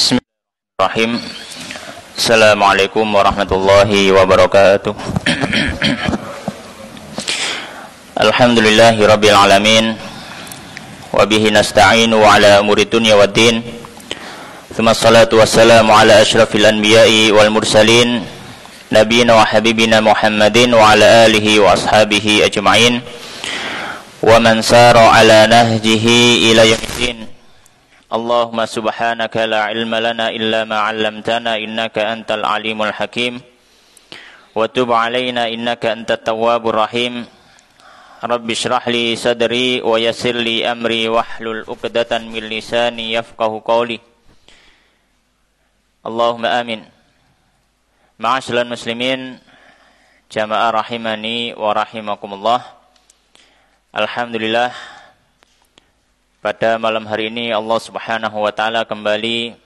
Bismillahirrahmanirrahim. Assalamualaikum warahmatullahi wabarakatuh. Alhamdulillahi rabbil alamin. Wa bihi nasta'inu ala umuri dunya waddin. Tsumma salatu wassalamu ala asyrafil anbiya'i wal mursalin, nabiyina wa habibina Muhammadin wa ala alihi wa ashabihi ajma'in. Wa man sara ala nahjihi ila yaumiddin. Allahumma subhanaka la ilma lana illa ma 'allamtana innaka antal alimul hakim wa tub 'alaina innaka antat tawwabur rahim. Rabbi shrah li sadri wa yassir li amri wahlul 'uqdatan min lisani yafqahu qawli. Allahumma amin. Ma'asyiral muslimin, jamaah rahimani wa rahimakumullah. Alhamdulillah, pada malam hari ini Allah Subhanahu wa taala kembali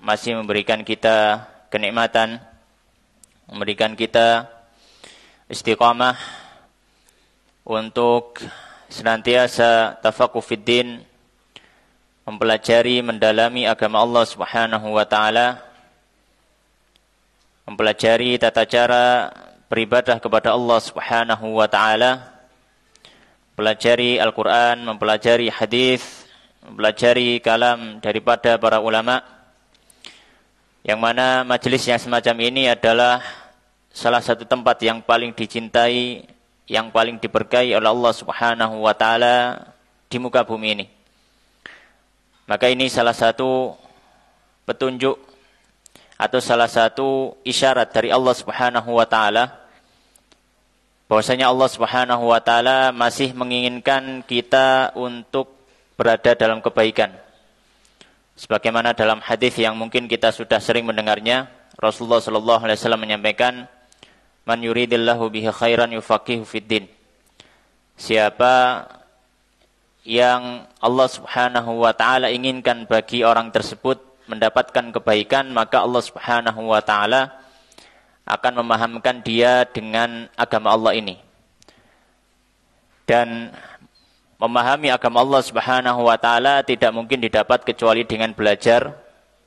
masih memberikan kita kenikmatan, memberikan kita istiqamah untuk senantiasa tafaqquh fid din, mempelajari, mendalami agama Allah Subhanahu wa taala, mempelajari tata cara beribadah kepada Allah Subhanahu wa taala, mempelajari Al-Quran, mempelajari hadis, mempelajari kalam daripada para ulama, yang mana majelis yang semacam ini adalah salah satu tempat yang paling dicintai, yang paling diberkahi oleh Allah Subhanahu wa taala di muka bumi ini. Maka ini salah satu petunjuk atau salah satu isyarat dari Allah Subhanahu wa taala bahwasanya Allah Subhanahu wa taala masih menginginkan kita untuk berada dalam kebaikan. Sebagaimana dalam hadis yang mungkin kita sudah sering mendengarnya, Rasulullah sallallahu alaihi wasallam menyampaikan, "Man yuridillahu bihi khairan yufaqihu fid din." Siapa yang Allah Subhanahu wa taala inginkan bagi orang tersebut mendapatkan kebaikan, maka Allah Subhanahu wa taala akan memahamkan dia dengan agama Allah ini. Dan memahami agama Allah Subhanahu wa taala tidak mungkin didapat kecuali dengan belajar,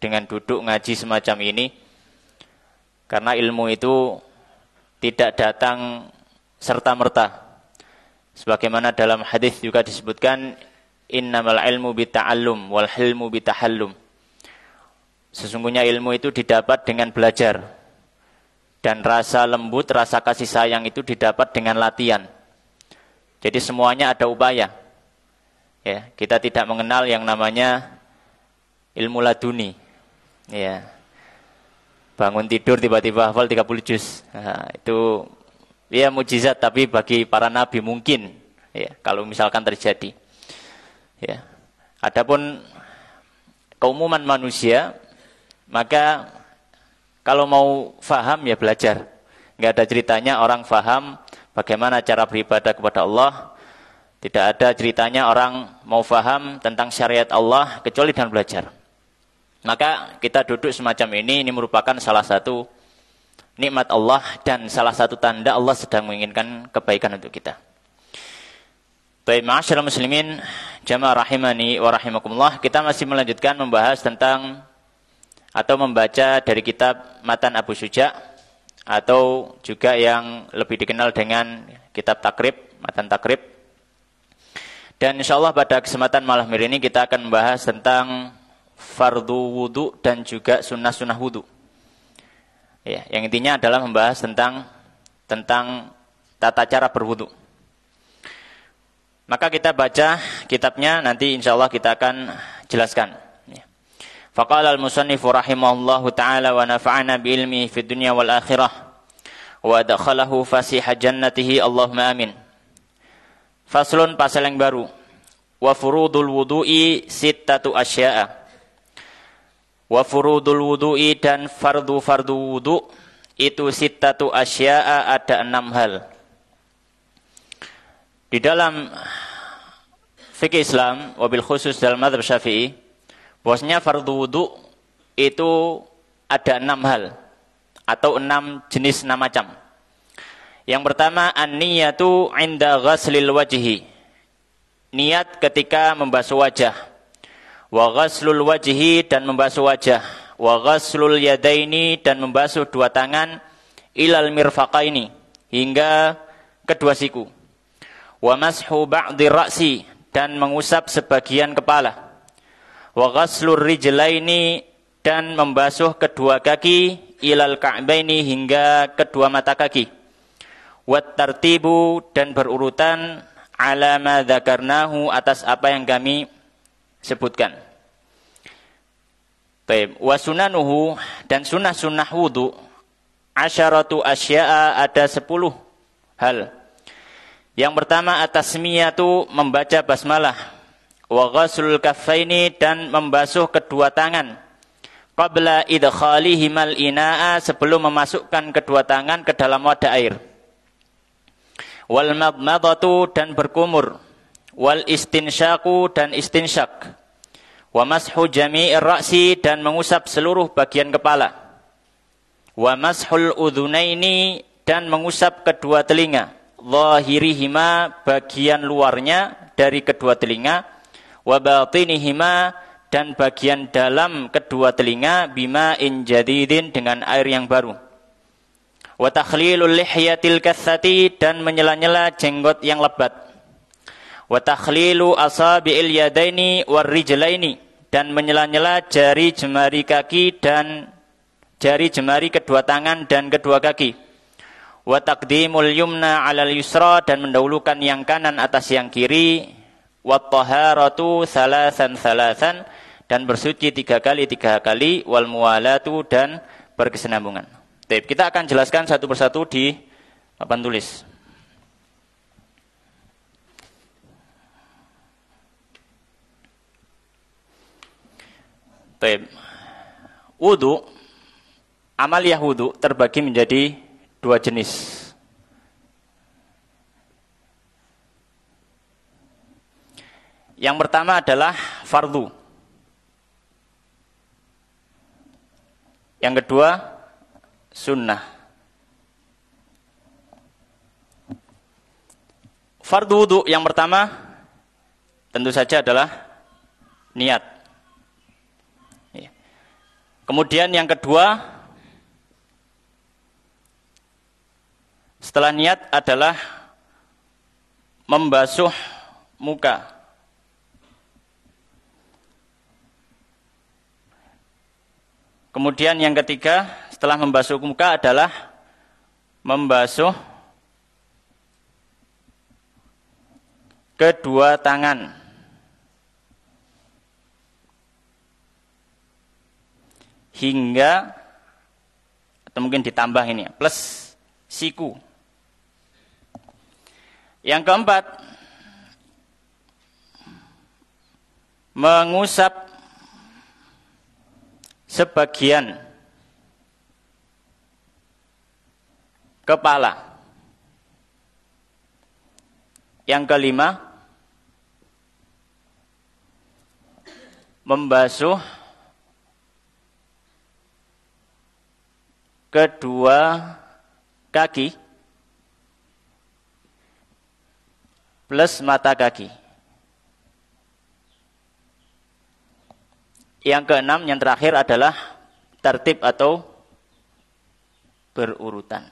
dengan duduk ngaji semacam ini. Karena ilmu itu tidak datang serta-merta. Sebagaimana dalam hadis juga disebutkan, innamal ilmu bita'allum wal hilmu bitahallum. Sesungguhnya ilmu itu didapat dengan belajar. Dan rasa lembut, rasa kasih sayang itu didapat dengan latihan. Jadi semuanya ada upaya. Ya, kita tidak mengenal yang namanya ilmu laduni. Ya. Bangun tidur tiba-tiba hafal 30 juz. Nah, itu ya mukjizat, tapi bagi para nabi mungkin ya, kalau misalkan terjadi. Ya. Adapun keumuman manusia, maka kalau mau faham ya belajar. Enggak ada ceritanya orang faham bagaimana cara beribadah kepada Allah. Tidak ada ceritanya orang mau faham tentang syariat Allah kecuali dengan belajar. Maka kita duduk semacam ini merupakan salah satu nikmat Allah dan salah satu tanda Allah sedang menginginkan kebaikan untuk kita. Baik, ma'asyiral muslimin, jamaah rahimani wa rahimakumullah, kita masih melanjutkan membahas tentang atau membaca dari kitab Matan Abu Syuja, atau juga yang lebih dikenal dengan kitab Takrib, Matan Takrib. Dan insyaallah pada kesempatan malam hari ini kita akan membahas tentang fardu wudu dan juga sunnah-sunnah wudu. Ya, yang intinya adalah membahas tentang tata cara berwudu. Maka kita baca kitabnya, nanti insyaallah kita akan jelaskan. Faqala al-musannifu rahimahullahu ta'ala wa nafa'ana bi'ilmihi fid dunya wal akhirah wa adkhalahu fasiha jannatihi Allahumma amin. Faslun, pasal yang baru. Wa furudul wudu'i sittatu asya'a. Wa furudul wudu'i, dan fardu-fardu wudu itu sittatu asya'a, ada 6 hal. Di dalam fikih Islam, wabil khusus dalam mazhab Syafi'i, bahwasanya fardu wudu itu ada 6 hal atau 6 jenis, 6 macam. Yang pertama, an-niyatu 'inda ghaslil wajhi. Niat ketika membasuh wajah. Wa ghaslul wajhi, dan membasuh wajah. wa ghaslul yadaini dan membasuh dua tangan ilal mirfaqaini hingga kedua siku. Wa mashu ba'dhi ra'si dan mengusap sebagian kepala. Wa ghaslur rijlaini dan membasuh kedua kaki ilal ka'baini hingga kedua mata kaki. Wat tartibu dan berurutan ala ma dzakarnahu atas apa yang kami sebutkan. Baik, wa sunanuhu dan sunnah-sunnah wudu asyaratu asya'a ada 10 hal. Yang pertama at-tasmiyatu membaca basmalah, wa ghaslul kaffaini dan membasuh kedua tangan qabla idkhalihimal ina'a sebelum memasukkan kedua tangan ke dalam wadah air. Wal madmadatu dan berkumur, wal istinsyaku dan istinsyak. Wa mashu jami'ir ra'si dan mengusap seluruh bagian kepala. Wa mashul udhunaini dan mengusap kedua telinga. Zahirihima bagian luarnya dari kedua telinga. Wa batinihima dan bagian dalam kedua telinga bima'in jadidin dengan air yang baru. Wa takhlilul lihyatil kathati dan menyela-nyela jenggot yang lebat. Wa takhlilu asabi'il yadaini war rijlaini dan menyela-nyela jari jemari kaki dan jari jemari kedua tangan dan kedua kaki. Wa taqdimul yumna 'alal yusra dan mendahulukan yang kanan atas yang kiri. Wa taharatu thalathan dan bersuci 3 kali wal muwalatu dan berkesinambungan. Baik, kita akan jelaskan satu persatu di papan tulis. Baik. Wudu, amaliyah wudu terbagi menjadi 2 jenis. Yang pertama adalah fardu. Yang kedua sunnah. Fardu wudu yang pertama tentu saja adalah niat. Kemudian yang kedua setelah niat adalah membasuh muka. Kemudian yang ketiga setelah membasuh muka adalah membasuh kedua tangan. Hingga atau mungkin ditambah ini plus siku. Yang keempat mengusap sebagian kepala. Yang kelima membasuh kedua kaki plus mata kaki. Yang keenam, yang terakhir adalah tertib atau berurutan.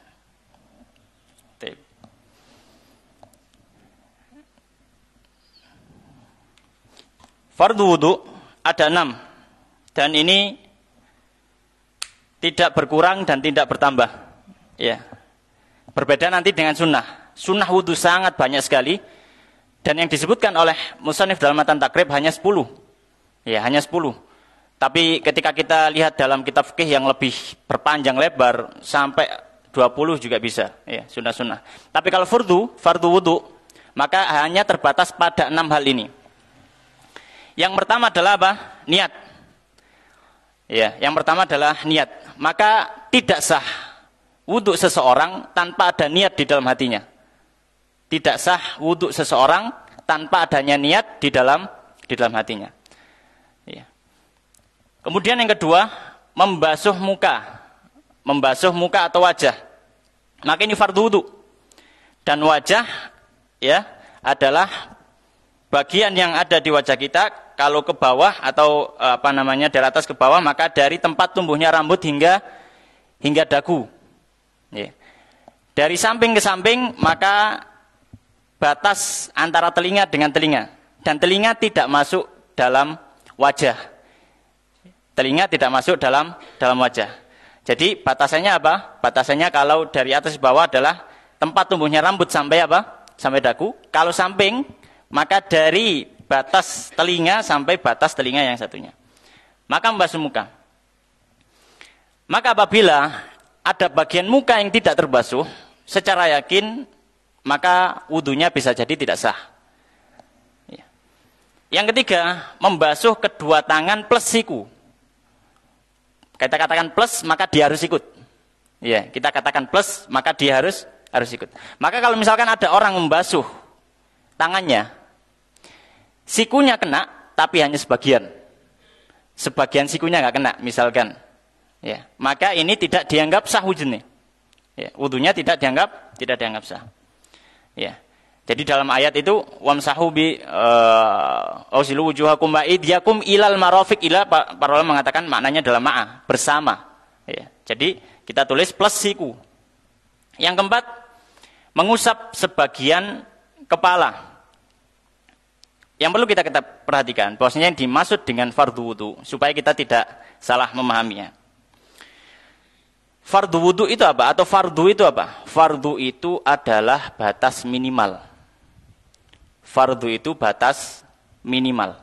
Fardu wudu ada 6 dan ini tidak berkurang dan tidak bertambah. Ya. Berbeda nanti dengan sunnah. Sunnah wudu sangat banyak sekali dan yang disebutkan oleh musannif dalam matan takrib hanya 10. Ya, hanya 10. Tapi ketika kita lihat dalam kitab fikih yang lebih berpanjang lebar sampai 20 juga bisa, ya, sunnah-sunnah. Tapi kalau fardu wudu, maka hanya terbatas pada 6 hal ini. Yang pertama adalah apa? Niat. Ya, yang pertama adalah niat. Maka tidak sah wudu seseorang tanpa ada niat di dalam hatinya. Tidak sah wudu seseorang tanpa adanya niat di dalam hatinya. Ya. Kemudian yang kedua, membasuh muka atau wajah. Maka ini fardu wudu. Dan wajah ya adalah bagian yang ada di wajah kita kalau ke bawah atau dari atas ke bawah, maka dari tempat tumbuhnya rambut hingga dagu. Ya. Dari samping ke samping, maka batas antara telinga dengan telinga. Dan telinga tidak masuk dalam wajah. Telinga tidak masuk dalam wajah. Jadi batasannya apa? Batasannya kalau dari atas ke bawah adalah tempat tumbuhnya rambut sampai apa? Sampai dagu. Kalau samping, maka dari batas telinga sampai batas telinga yang satunya. Maka membasuh muka. Maka apabila ada bagian muka yang tidak terbasuh, secara yakin, maka wudunya bisa jadi tidak sah. Ya. Yang ketiga, membasuh kedua tangan plus siku. Kita katakan plus, maka dia harus ikut. Ya, kita katakan plus, maka dia harus ikut. Maka kalau misalkan ada orang membasuh tangannya, sikunya kena, tapi hanya sebagian. Sebagian sikunya nggak kena, misalkan. Ya, maka ini tidak dianggap sah wudhunya. Ya, wudhunya tidak dianggap sah. Ya. Jadi dalam ayat itu wamsahu bi ausilu wujuhakum wa idyakum ilal marafiq, ila para ulama mengatakan maknanya adalah ma'a, bersama. Ya. Jadi kita tulis plus siku. Yang keempat, mengusap sebagian kepala. Yang perlu kita perhatikan bahwasanya yang dimaksud dengan fardhu wudu supaya kita tidak salah memahaminya. Fardhu wudu itu apa? Atau fardu itu apa? Fardu itu adalah batas minimal. Fardu itu batas minimal.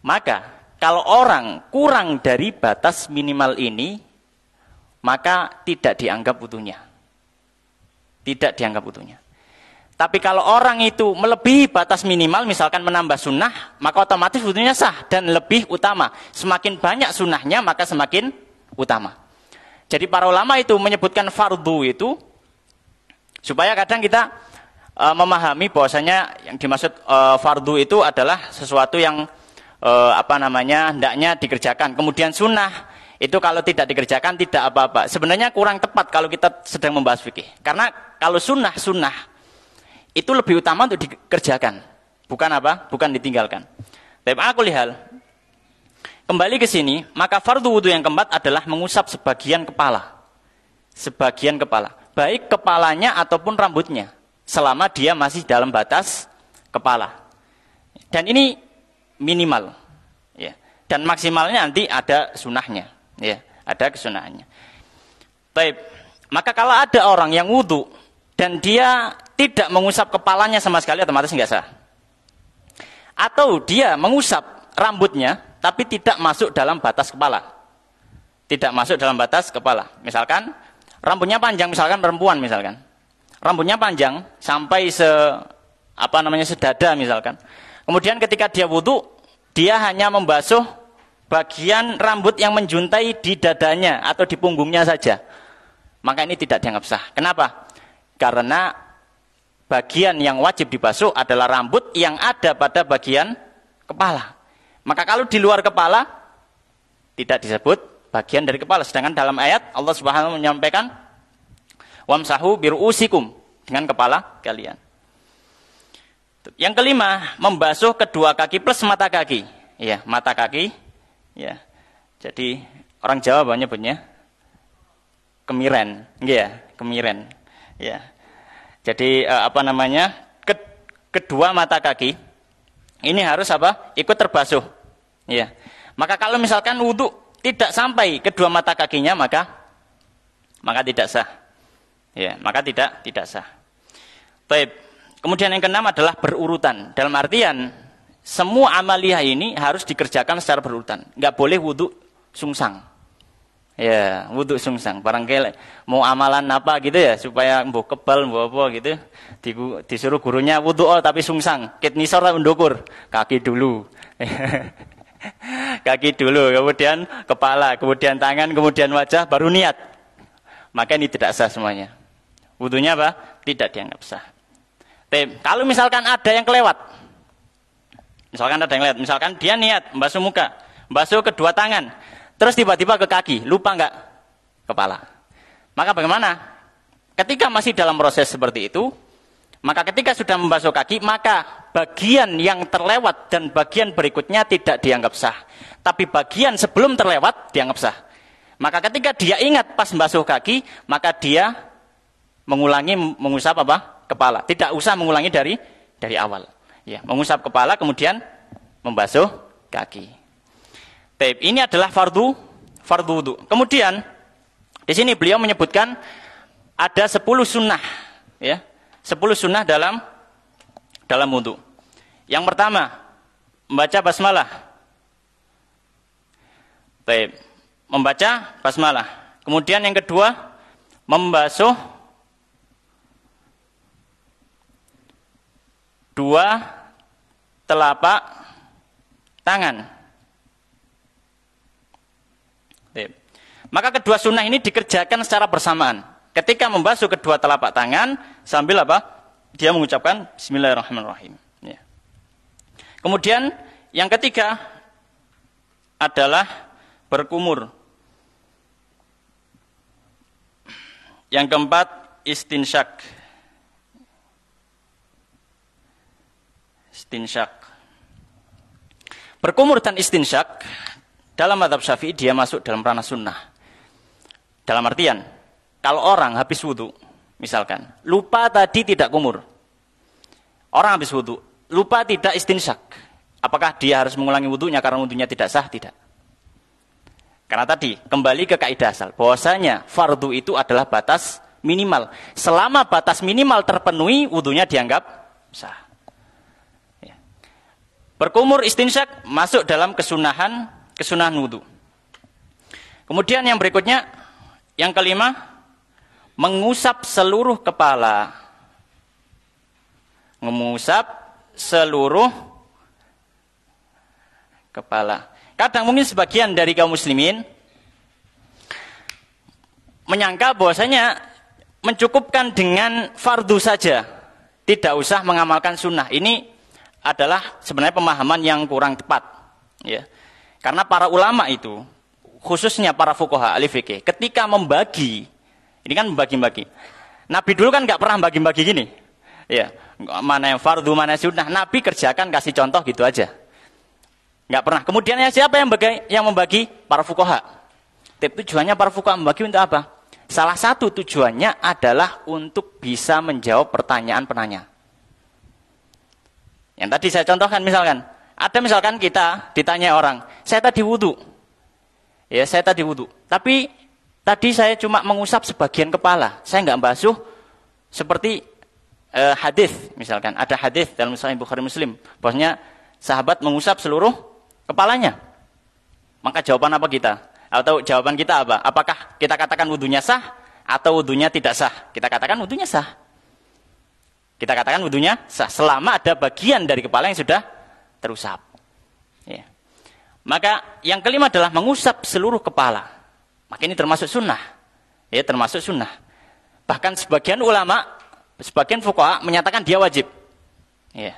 Maka kalau orang kurang dari batas minimal ini, maka tidak dianggap wudunya. Tidak dianggap wudunya. Tapi kalau orang itu melebihi batas minimal, misalkan menambah sunnah, maka otomatis wudunya sah dan lebih utama. Semakin banyak sunnahnya, maka semakin utama. Jadi para ulama itu menyebutkan fardu itu supaya kadang kita memahami bahwasanya yang dimaksud fardu itu adalah sesuatu yang hendaknya dikerjakan. Kemudian sunnah itu kalau tidak dikerjakan tidak apa-apa. Sebenarnya kurang tepat kalau kita sedang membahas fikih. Karena kalau sunnah itu lebih utama untuk dikerjakan, bukan apa? Bukan ditinggalkan. Tapi aku lihat kembali ke sini, maka fardu wudu yang keempat adalah mengusap sebagian kepala. Sebagian kepala. Baik kepalanya ataupun rambutnya. Selama dia masih dalam batas kepala. Dan ini minimal. Ya. Dan maksimalnya nanti ada sunahnya. Ya, ada kesunahannya. Baik. Maka kalau ada orang yang wudu dan dia tidak mengusap kepalanya sama sekali, otomatis nggak sah. Atau dia mengusap rambutnya, tapi tidak masuk dalam batas kepala. Tidak masuk dalam batas kepala. Misalkan rambutnya panjang, misalkan perempuan misalkan. Rambutnya panjang sampai sedada misalkan. Kemudian ketika dia wudu, dia hanya membasuh bagian rambut yang menjuntai di dadanya atau di punggungnya saja. Maka ini tidak dianggap sah. Kenapa? Karena bagian yang wajib dibasuh adalah rambut yang ada pada bagian kepala. Maka kalau di luar kepala, tidak disebut bagian dari kepala. Sedangkan dalam ayat, Allah Subhanahu menyampaikan, wamsahu biru'usikum, dengan kepala kalian. Yang kelima, membasuh kedua kaki plus mata kaki. Ya, mata kaki. Ya. Jadi, orang Jawa menyebutnya kemiren. Ya, kemiren. Ya. Jadi, kedua mata kaki, ini harus apa? Ikut terbasuh. Ya. Maka kalau misalkan wudu tidak sampai kedua mata kakinya, maka tidak sah. Ya, maka tidak sah. Baik. Kemudian yang keenam adalah berurutan. Dalam artian semua amaliyah ini harus dikerjakan secara berurutan. Enggak boleh wudu sungsang. Ya, wudu sungsang. Barangkali mau amalan apa gitu ya supaya mbok kebal mbok apa gitu. Disuruh gurunya wudu tapi sungsang. Ket nisor ta undukur, kaki dulu. Kaki dulu, kemudian kepala, kemudian tangan, kemudian wajah, baru niat. Maka ini tidak sah semuanya. Wudunya apa? Tidak dianggap sah. Kalau misalkan ada yang kelewat. Misalkan dia niat membasuh muka, membasuh kedua tangan, terus tiba-tiba ke kaki, lupa enggak kepala. Maka bagaimana? Ketika masih dalam proses seperti itu, Maka ketika sudah membasuh kaki, maka bagian yang terlewat dan bagian berikutnya tidak dianggap sah. Tapi bagian sebelum terlewat dianggap sah. Maka ketika dia ingat pas membasuh kaki, maka dia mengulangi mengusap apa? Kepala. Tidak usah mengulangi dari awal. Ya, mengusap kepala kemudian membasuh kaki. Taib, ini adalah fardu wudu. Kemudian di sini beliau menyebutkan ada 10 sunnah, ya. 10 sunnah dalam wudu. Yang pertama, membaca basmalah. Baik, membaca basmalah. Kemudian yang kedua, membasuh 2 telapak tangan. Baik. Maka kedua sunnah ini dikerjakan secara bersamaan. Ketika membasuh kedua telapak tangan, sambil apa? Dia mengucapkan Bismillahirrahmanirrahim. Ya. Kemudian yang ketiga adalah berkumur. Yang keempat istinsyak. Berkumur dan istinsyak dalam mazhab Syafi'i dia masuk dalam ranah sunnah. Dalam artian, kalau orang habis wudu, misalkan, lupa tadi tidak kumur. Orang habis wudu, lupa tidak istinsyak. Apakah dia harus mengulangi wudunya karena wudunya tidak sah? Tidak. Karena tadi, kembali ke kaidah asal. Bahwasanya fardu itu adalah batas minimal. Selama batas minimal terpenuhi, wudunya dianggap sah. Ya. Berkumur istinsyak masuk dalam kesunahan wudu. Kemudian yang berikutnya, yang kelima, mengusap seluruh kepala. Mengusap seluruh kepala. Kadang mungkin sebagian dari kaum muslimin menyangka bahwasanya mencukupkan dengan fardu saja, tidak usah mengamalkan sunnah. Ini adalah sebenarnya pemahaman yang kurang tepat. Ya. Karena para ulama itu, khususnya para fuqaha ahli fikih, ketika membagi, ini kan membagi-bagi. Nabi dulu kan nggak pernah bagi-bagi gini. Ya, mana yang fardu, mana yang sunnah. Nabi kerjakan, kasih contoh gitu aja. Nggak pernah. Kemudian siapa yang membagi? Para fuqaha. Tujuannya para fuqaha membagi untuk apa? Salah satu tujuannya adalah untuk bisa menjawab pertanyaan penanya. Yang tadi saya contohkan misalkan, ada misalkan kita ditanya orang, saya tadi wudu. Ya, saya tadi wudu. Tapi tadi saya cuma mengusap sebagian kepala. Saya nggak basuh seperti hadis misalkan. Ada hadis dalam Sahih Bukhari Muslim. Bahwasanya sahabat mengusap seluruh kepalanya. Maka jawaban apa kita? Atau jawaban kita apa? Apakah kita katakan wudunya sah atau wudunya tidak sah? Kita katakan wudunya sah. Kita katakan wudunya sah selama ada bagian dari kepala yang sudah terusap. Ya. Maka yang kelima adalah mengusap seluruh kepala. Maka ini termasuk sunnah. Ya, termasuk sunnah. Bahkan sebagian ulama, sebagian fuqaha menyatakan dia wajib. Ya.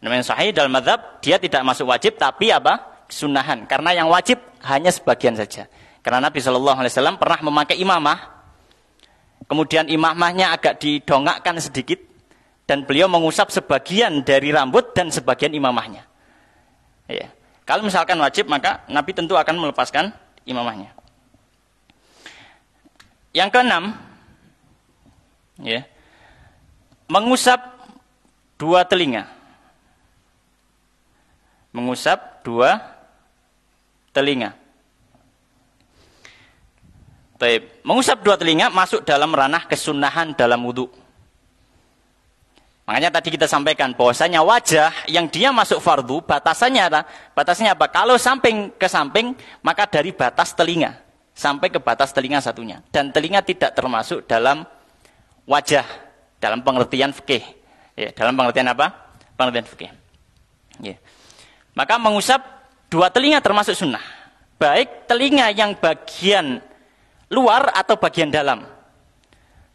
Namanya sahih dalam mazhab, dia tidak masuk wajib, tapi apa? Sunnahan. Karena yang wajib hanya sebagian saja. Karena Nabi SAW pernah memakai imamah, kemudian imamahnya agak didongakkan sedikit, dan beliau mengusap sebagian dari rambut dan sebagian imamahnya. Ya. Kalau misalkan wajib, maka Nabi tentu akan melepaskan imamahnya. Yang keenam, ya, mengusap 2 telinga. Mengusap 2 telinga. Baik. Mengusap 2 telinga masuk dalam ranah kesunahan dalam wudu. Makanya tadi kita sampaikan bahwasanya wajah yang dia masuk fardu batasannya apa? Batasnya apa? Kalau samping ke samping, maka dari batas telinga sampai ke batas telinga satunya. Dan telinga tidak termasuk dalam wajah dalam pengertian fikih. Ya, dalam pengertian apa? Pengertian fikih. Ya. Maka mengusap 2 telinga termasuk sunnah. Baik telinga yang bagian luar atau bagian dalam.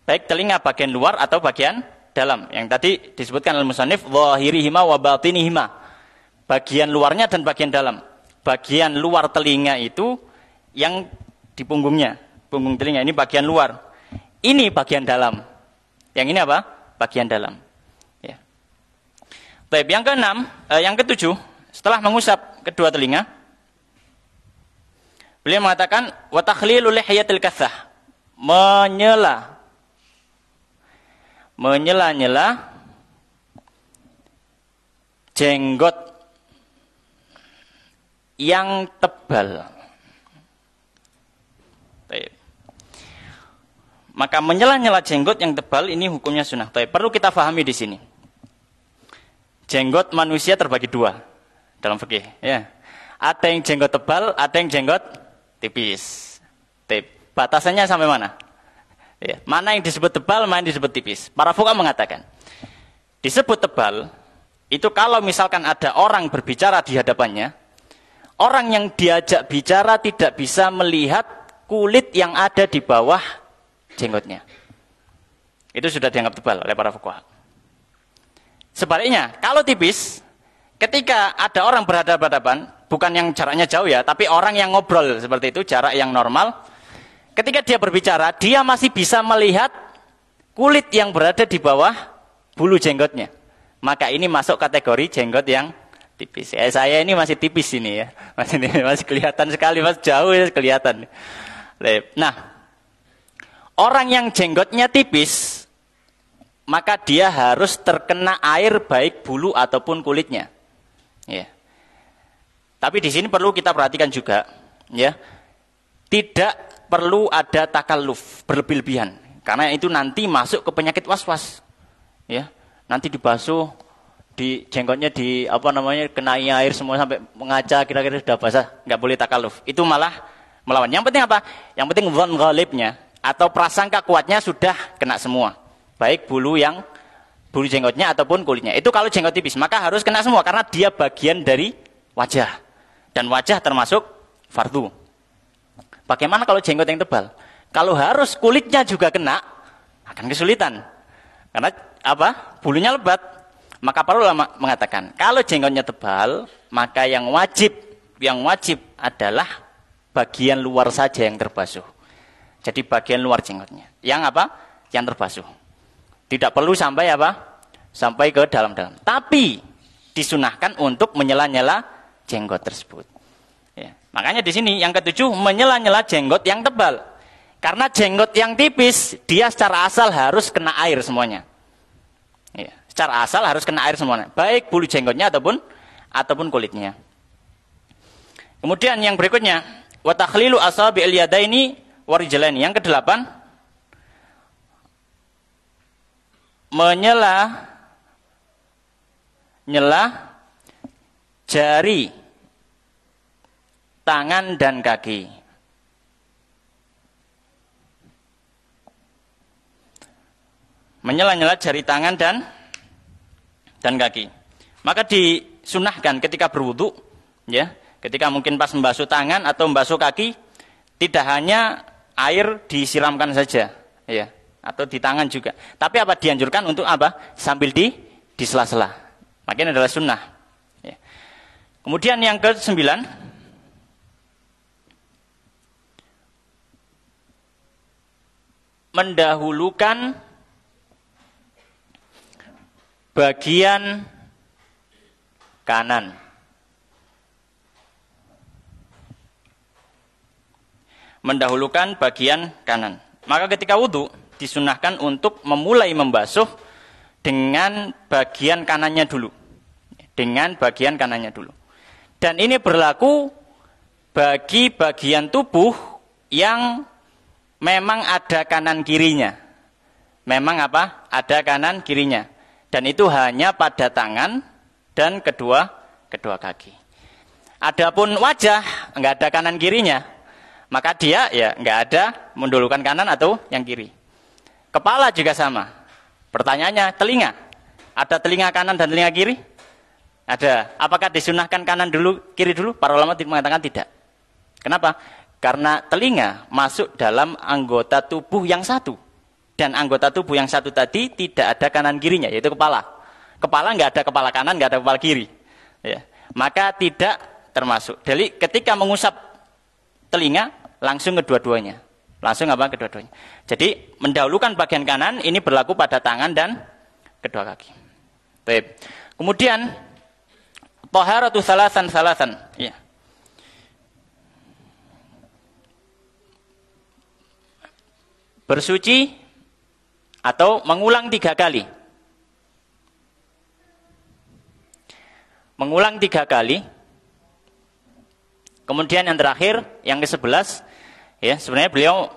Baik telinga bagian luar atau bagian dalam. Yang tadi disebutkan al-musannif zahirihima wa batinihima. Bagian luarnya dan bagian dalam. Bagian luar telinga itu yang di punggungnya. Punggung telinga ini bagian luar. Ini bagian dalam. Yang ini apa? Bagian dalam. Baik, yang keenam, yang ketujuh, setelah mengusap kedua telinga, beliau mengatakan wa takhlilu lihiyatil kathah, menyela-nyela jenggot yang tebal. Baik. Maka menyela-nyela jenggot yang tebal ini hukumnya sunnah. Baik, perlu kita pahami di sini. Jenggot manusia terbagi dua dalam fikih, ya. Ada yang jenggot tebal, ada yang jenggot tipis. Batasannya sampai mana? Ya. Mana yang disebut tebal, mana yang disebut tipis. Para fuqaha mengatakan, disebut tebal, itu kalau misalkan ada orang berbicara di hadapannya, orang yang diajak bicara tidak bisa melihat kulit yang ada di bawah jenggotnya. Itu sudah dianggap tebal oleh para fuqaha. Sebaliknya, kalau tipis, ketika ada orang berhadapan-hadapan, bukan yang jaraknya jauh ya, tapi orang yang ngobrol seperti itu, jarak yang normal, ketika dia berbicara, dia masih bisa melihat kulit yang berada di bawah bulu jenggotnya. Maka ini masuk kategori jenggot yang tipis. Saya ini masih tipis ini ya, masih kelihatan sekali, masih jauh ya kelihatan. Nah, orang yang jenggotnya tipis, maka dia harus terkena air baik bulu ataupun kulitnya. Ya. Tapi di sini perlu kita perhatikan juga, ya, tidak perlu ada takalluf berlebih-lebihan, karena itu nanti masuk ke penyakit was-was. Ya, nanti dibasuh, di jenggotnya kenai air semua sampai mengaca, kira-kira sudah basah, nggak boleh takalluf. Itu malah melawan. Yang penting apa? Yang penting dzan ghalibnya atau prasangka kuatnya sudah kena semua. Baik bulu jenggotnya ataupun kulitnya. Itu kalau jenggot tipis, maka harus kena semua karena dia bagian dari wajah. Dan wajah termasuk fardu. Bagaimana kalau jenggot yang tebal? Kalau harus kulitnya juga kena, akan kesulitan. Karena apa? Bulunya lebat. Maka para ulama mengatakan, kalau jenggotnya tebal, maka yang wajib adalah bagian luar saja yang terbasuh. Jadi bagian luar jenggotnya. Yang apa? Yang terbasuh. Tidak perlu sampai apa? Sampai ke dalam-dalam. Tapi disunahkan untuk menyela-nyela jenggot tersebut. Ya. Makanya di sini yang ketujuh, menyela-nyela jenggot yang tebal. Karena jenggot yang tipis, dia secara asal harus kena air semuanya. Ya. Secara asal harus kena air semuanya. Baik bulu jenggotnya ataupun kulitnya. Kemudian yang berikutnya, wa takhlilu asabi'il yadaini warijlaini. Yang kedelapan, menyela jari tangan dan kaki. Menyela-nyela jari tangan dan kaki. Maka disunahkan ketika berwudu, ya, ketika mungkin pas membasuh tangan atau membasuh kaki, tidak hanya air disiramkan saja, ya, atau di tangan juga. Tapi apa dianjurkan untuk apa? Sambil di sela-sela. Makanya adalah sunnah. Ya. Kemudian yang ke-9, mendahulukan bagian kanan. Mendahulukan bagian kanan. Maka ketika wudu disunahkan untuk memulai membasuh dengan bagian kanannya dulu. Dengan bagian kanannya dulu. Dan ini berlaku bagi bagian tubuh yang memang ada kanan kirinya. Memang apa? Ada kanan kirinya. Dan itu hanya pada tangan dan kedua kaki. Adapun wajah enggak ada kanan kirinya, maka dia ya enggak ada mendahulukan kanan atau yang kiri. Kepala juga sama. Pertanyaannya, telinga. Ada telinga kanan dan telinga kiri? Ada. Apakah disunahkan kanan dulu, kiri dulu? Para ulama mengatakan tidak. Kenapa? Karena telinga masuk dalam anggota tubuh yang satu. Dan anggota tubuh yang satu tadi tidak ada kanan kirinya, yaitu kepala. Kepala nggak ada kepala kanan, nggak ada kepala kiri. Ya. Maka tidak termasuk. Jadi ketika mengusap telinga, langsung kedua-duanya. Langsung apa? Kedua-duanya. Jadi mendahulukan bagian kanan, ini berlaku pada tangan dan kedua kaki. Baik. Kemudian taharatu salasan. Ya. Bersuci atau mengulang 3 kali. Mengulang 3 kali. Kemudian yang terakhir, yang ke-11, ya, sebenarnya beliau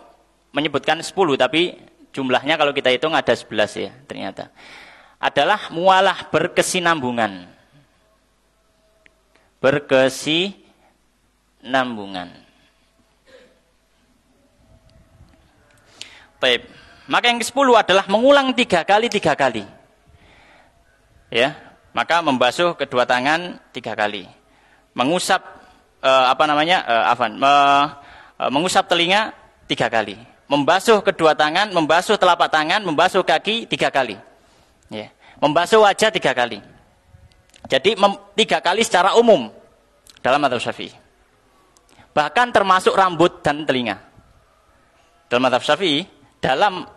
menyebutkan 10, tapi jumlahnya kalau kita hitung ada 11 ya, ternyata. Adalah mualah berkesinambungan. Berkesinambungan. Baik. Maka yang ke-10 adalah mengulang 3 kali. Ya, maka membasuh kedua tangan 3 kali. Mengusap mengusap telinga 3 kali. Membasuh kedua tangan, membasuh telapak tangan, membasuh kaki 3 kali. Ya. Membasuh wajah 3 kali. Jadi 3 kali secara umum dalam mazhab Syafi'i. Bahkan termasuk rambut dan telinga. Dalam mazhab Syafi'i, dalam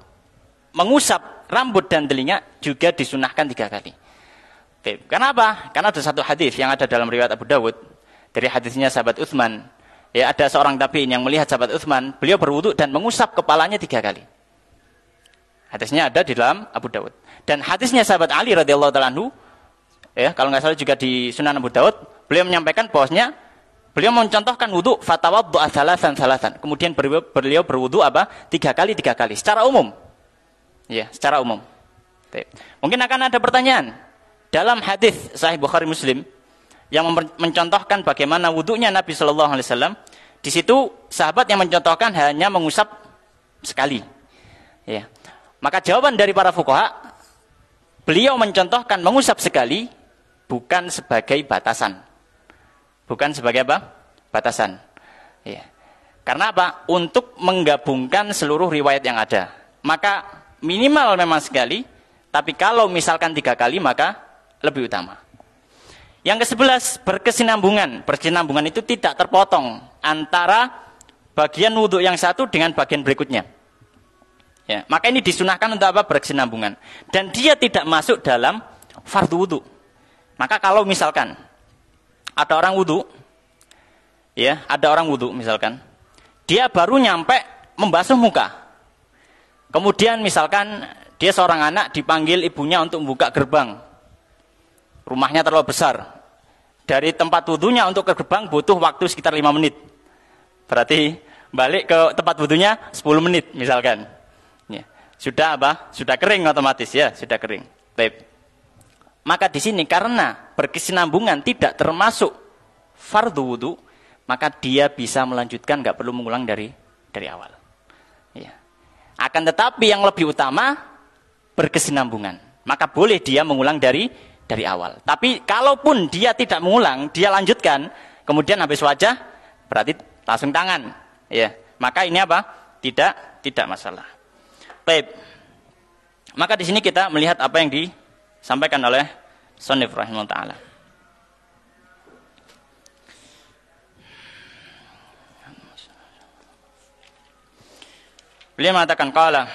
mengusap rambut dan telinga juga disunahkan 3 kali. Kenapa? Karena ada satu hadis yang ada dalam riwayat Abu Dawud dari hadisnya sahabat Utsman. Ya, ada seorang tabi'in yang melihat sahabat Utsman, beliau berwudu dan mengusap kepalanya 3 kali. Hadisnya ada di dalam Abu Dawud. Dan hadisnya sahabat Ali radhiyallahu taala anhu, ya, kalau nggak salah juga di Sunan Abu Dawud, beliau menyampaikan bahwasanya beliau mencontohkan wudu fatawaddu'a salasan. Kemudian beliau berwudu 3 kali secara umum. Ya, secara umum. Mungkin akan ada pertanyaan. Dalam hadis Sahih Bukhari Muslim yang mencontohkan bagaimana wudunya Nabi Shallallahu Alaihi Wasallam, di situ sahabat yang mencontohkan hanya mengusap sekali. Ya. Maka jawaban dari para fuqaha, beliau mencontohkan mengusap sekali bukan sebagai batasan. Bukan sebagai batasan. Ya. Karena apa? Untuk menggabungkan seluruh riwayat yang ada. Maka minimal memang sekali, tapi kalau misalkan 3 kali maka lebih utama. Yang ke-11, berkesinambungan. Berkesinambungan itu tidak terpotong antara bagian wudhu yang satu dengan bagian berikutnya. Ya, maka ini disunahkan untuk apa? Berkesinambungan. Dan dia tidak masuk dalam fardu wudhu. Maka kalau misalkan ada orang wudhu, ya, ada orang wudhu misalkan, dia baru nyampe membasuh muka. Kemudian misalkan dia seorang anak dipanggil ibunya untuk membuka gerbang. Rumahnya terlalu besar. Dari tempat wudhunya untuk ke gerbang butuh waktu sekitar 5 menit. Berarti balik ke tempat wudhunya 10 menit misalkan. Ya. Sudah Sudah kering otomatis ya, sudah kering. Baik. Maka di sini karena berkesinambungan tidak termasuk fardu wudhu, maka dia bisa melanjutkan, nggak perlu mengulang dari awal. Ya. Akan tetapi yang lebih utama berkesinambungan. Maka boleh dia mengulang dari awal. Tapi kalaupun dia tidak mengulang, dia lanjutkan, kemudian habis wajah, berarti langsung tangan. Ya, maka ini tidak masalah. Baik. Maka di sini kita melihat apa yang disampaikan oleh Shonif rahimahullah ta'ala. Beliau mengatakan qala